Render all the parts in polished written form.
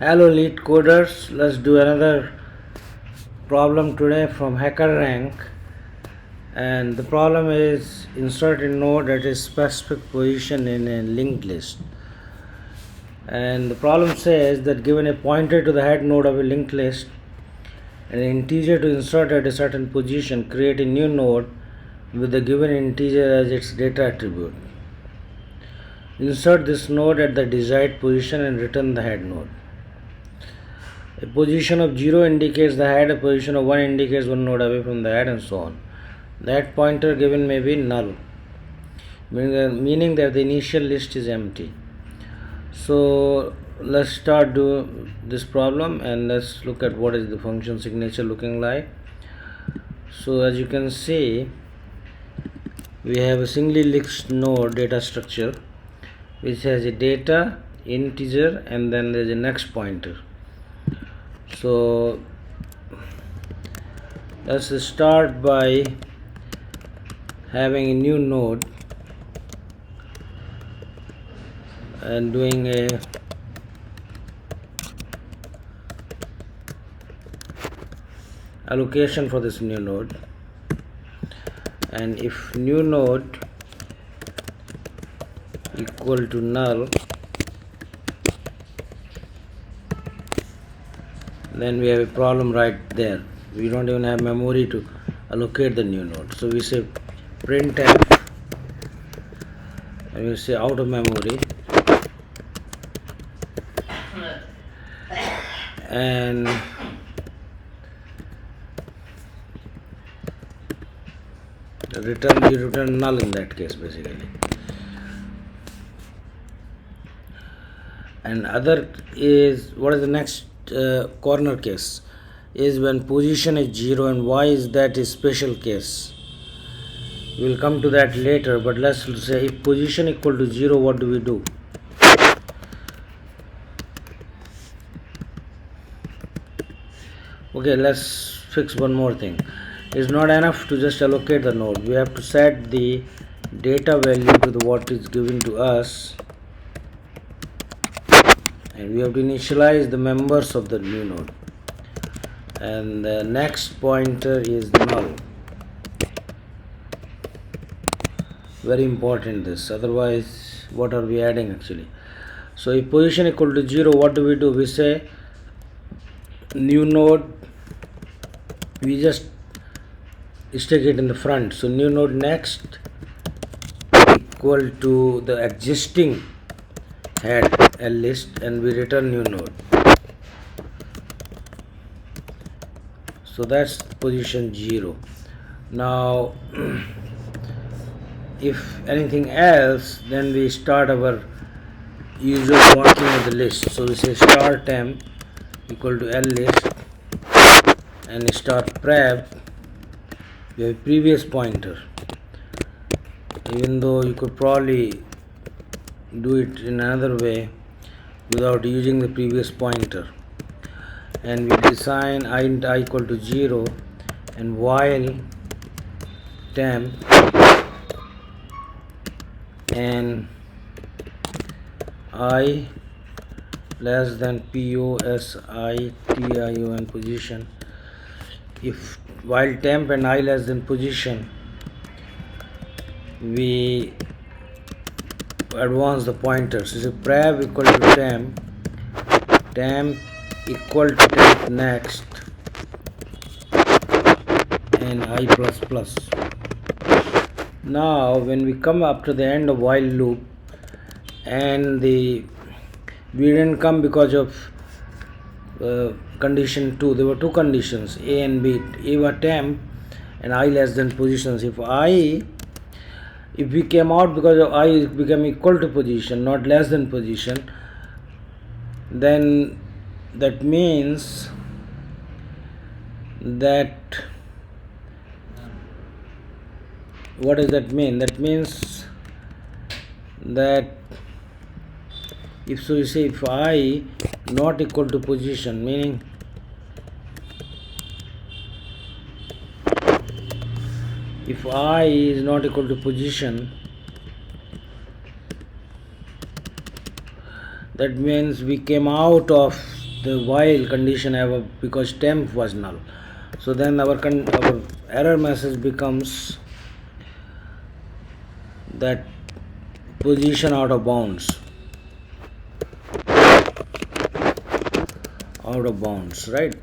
Hello lead coders, let's do another problem today from HackerRank, and the problem is insert a node at a specific position in a linked list. And the problem says that given a pointer to the head node of a linked list and an integer to insert at a certain position, create a new node with the given integer as its data attribute. Insert this node at the desired position and return the head node. A position of 0 indicates the head, a position of 1 indicates one node away from the head, and so on. That pointer given may be null, meaning that the initial list is empty. So let's start do this problem and let's look at what is the function signature looking like. So as you can see, we have a singly list node data structure which has a data, integer, and then there is a next pointer. So let's start by having a new node and doing a allocation for this new node, and if new node equal to null, then we have a problem right there. We don't even have memory to allocate the new node. So we say printf and we say out of memory and return null in that case basically. And other is what is the next corner case is when position is 0 and why is that a special case. We will come to that later, but let's say if position equal to 0, what do we do? Okay, let's fix one more thing. It's not enough to just allocate the node. We have to set the data value to the what is given to us, and we have to initialize the members of the new node, and the next pointer is null. Very important this, otherwise what are we adding actually? So if position equal to 0, what do? We say new node, we just stick it in the front. So new node next equal to the existing head L list, and we return new node. So that's position 0. Now if anything else, then we start our usual working of the list. So we say start temp equal to L list and start prep. We have previous pointer, even though you could probably do it in another way without using the previous pointer, and we define int I equal to 0 and while temp and I less than position position. If while temp and I less than position, we advance the pointers. So prev equal to temp equal to temp next, and I plus plus. Now when we come up to the end of while loop, and we didn't come because of condition 2. There were two conditions, A and B. A were temp and I less than positions. If we came out because of I became equal to position, not less than position, then that means that, what does that mean? That means that if so, you say if I not equal to position, meaning if I is not equal to position, that means we came out of the while condition ever, because temp was null. So then our error message becomes that position out of bounds, right?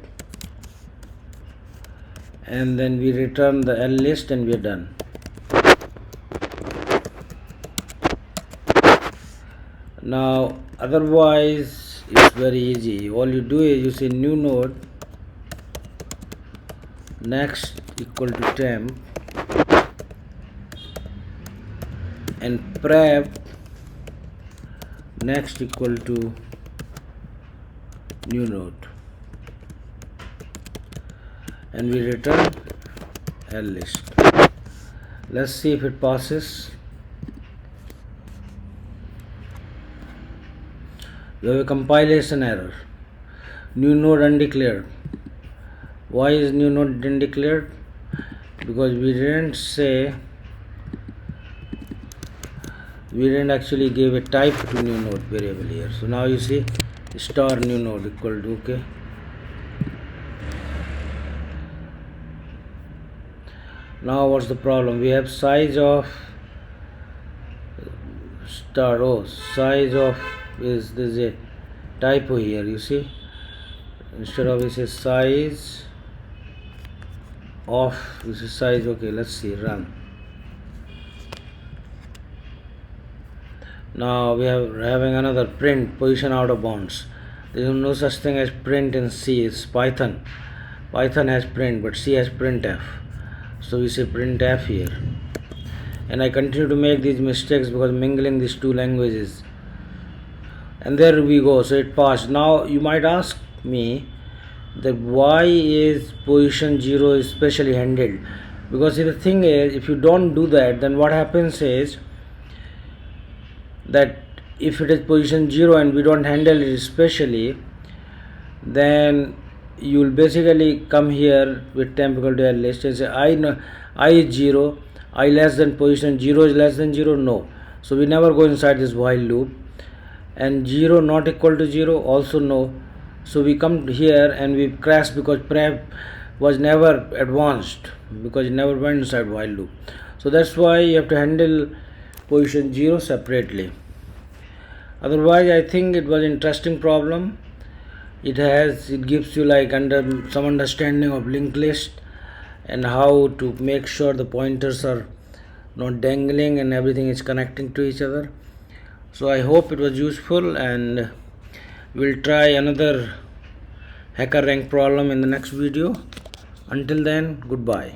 And then we return the L list and we're done. Now otherwise it's very easy. All you do is you say new node next equal to temp and prep next equal to new node, and we return L list. Let's see if it passes. We have a compilation error. New node undeclared. Why is new node undeclared? Because we didn't actually give a type to new node variable here. So now you see star new node equal to, okay. Now what's the problem? We have size of star, size of is, there's a typo here, you see. Instead of this is size of, this is size, okay, let's see, run. Now we are having another print position out of bounds. There is no such thing as print in C. It's Python. Python has print, but C has printf. So we say printf here. And I continue to make these mistakes because mingling these two languages. And there we go. So it passed. Now you might ask me that why is position 0 is specially handled? Because the thing is, if you don't do that, then what happens is that if it is position 0 and we don't handle it specially, then you will basically come here with temp equal to L list and say I is 0, I less than position 0 is less than 0, no. So we never go inside this while loop. And 0 not equal to 0, also no. So we come here and we crash because prep was never advanced, because it never went inside while loop. So that's why you have to handle position 0 separately. Otherwise I think it was an interesting problem. It gives you like some understanding of linked list and how to make sure the pointers are not dangling and everything is connecting to each other. So I hope it was useful, and we'll try another HackerRank problem in the next video. Until then, goodbye.